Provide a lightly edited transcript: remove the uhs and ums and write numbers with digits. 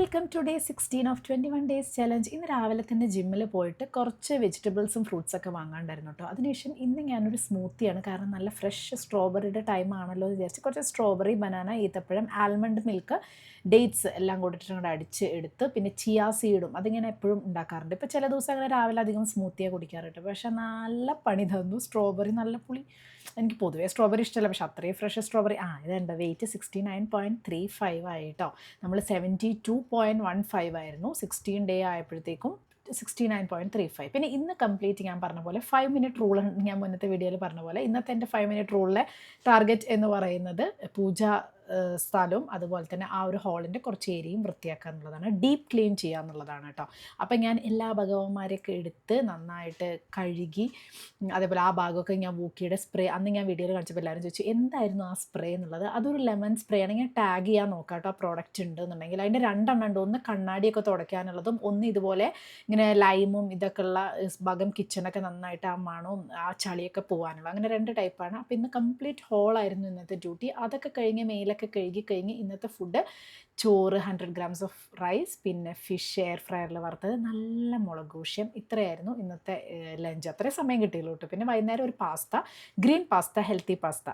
Welcome to day 16 of 21 days challenge. ഇന്ന് രാവിലെ തന്നെ ജിമ്മിൽ പോയിട്ട് കുറച്ച് വെജിറ്റബിൾസും ഫ്രൂട്ട്സൊക്കെ വാങ്ങാണ്ടായിരുന്നു കേട്ടോ. അതിനുശേഷം ഇന്ന് ഞാനൊരു സ്മൂത്തിയാണ്, കാരണം നല്ല ഫ്രഷ് സ്ട്രോബെറിയുടെ ടൈം ആണല്ലോ എന്ന് വിചാരിച്ച് കുറച്ച് സ്ട്രോബെറി, ബനാന, ഈത്തപ്പഴം, ആൽമണ്ട് മിൽക്ക്, ഡേറ്റ്സ് എല്ലാം കൂടിയിട്ട് അങ്ങോട്ട് അടിച്ച് എടുത്ത് പിന്നെ ചിയാ സീഡും അതിങ്ങനെ എപ്പോഴും ഉണ്ടാക്കാറുണ്ട്. ഇപ്പോൾ ചില ദിവസം അങ്ങനെ രാവിലെ അധികം സ്മൂത്തിയാണ് കുടിക്കാറുണ്ട്. പക്ഷേ നല്ല പണി തന്നു. സ്ട്രോബെറി നല്ല പുളി, എനിക്ക് പൊതുവേ സ്ട്രോബെറി ഇഷ്ടമല്ല, പക്ഷേ അത്രയും ഫ്രഷ് സ്ട്രോബെറി. ഇതുണ്ട്, വെയിറ്റ് 69.35 ആയിട്ടോ. നമ്മൾ 72.15 ആയിരുന്നു 16 ഡേ ആയപ്പോഴത്തേക്കും 69.35. പിന്നെ ഇന്ന് കംപ്ലീറ്റ് ഞാൻ പറഞ്ഞ പോലെ 5 മിനിറ്റ് റൂൾ, ഞാൻ മുന്നത്തെ വീഡിയോയിൽ പറഞ്ഞ പോലെ ഇന്നത്തെ എൻ്റെ 5 മിനിറ്റ് റൂളിലെ ടാർഗറ്റ് എന്ന് പറയുന്നത് പൂജ സ്ഥലവും അതുപോലെ തന്നെ ആ ഒരു ഹാളിൻ്റെ കുറച്ച് ഏരിയയും വൃത്തിയാക്കുക എന്നുള്ളതാണ്, ഡീപ്പ് ക്ലീൻ ചെയ്യുക എന്നുള്ളതാണ് കേട്ടോ. അപ്പം ഞാൻ എല്ലാ ഭഗവന്മാരെയൊക്കെ എടുത്ത് നന്നായിട്ട് കഴുകി, അതേപോലെ ആ ഭാഗമൊക്കെ ഞാൻ വൂക്കിയുടെ സ്പ്രേ, അന്ന് ഞാൻ വീഡിയോയിൽ കാണിച്ചപ്പോൾ എല്ലാവരും ചോദിച്ചു എന്തായിരുന്നു ആ സ്പ്രേ എന്നുള്ളത്. അതൊരു ലെമൺ സ്പ്രേ ആണ്. ഞാൻ ടാഗ് ചെയ്യാൻ നോക്കാം കേട്ടോ, ആ പ്രോഡക്റ്റ് ഉണ്ട് എന്നുണ്ടെങ്കിൽ. അതിൻ്റെ രണ്ടെണ്ണം ഉണ്ട്, ഒന്ന് കണ്ണാടിയൊക്കെ തുടയ്ക്കാനുള്ളതും ഒന്ന് ഇതുപോലെ ഇങ്ങനെ ലൈമും ഇതൊക്കെ ഉള്ള ഭാഗം കിച്ചണൊക്കെ നന്നായിട്ട് ആ മണവും ആ ചളിയൊക്കെ പോകാനുള്ള, അങ്ങനെ 2 ടൈപ്പാണ്. അപ്പോൾ ഇന്ന് കംപ്ലീറ്റ് ഹോളായിരുന്നു ഇന്നത്തെ ഡ്യൂട്ടി. അതൊക്കെ കഴിഞ്ഞ് മേലൊക്കെ കഴുകി കഴിഞ്ഞ് ഇന്നത്തെ ഫുഡ് ചോറ്, 100 ഗ്രാംസ് ഓഫ് റൈസ്, പിന്നെ ഫിഷ് എയർ ഫ്രയറിൽ വറുത്തത്, നല്ല മുളകൂഷ്യം. ഇത്രയായിരുന്നു ഇന്നത്തെ ലഞ്ച്. അത്രയും സമയം കിട്ടിയുള്ളൂ കേട്ടോ. പിന്നെ വൈകുന്നേരം ഒരു pasta, green pasta, healthy pasta.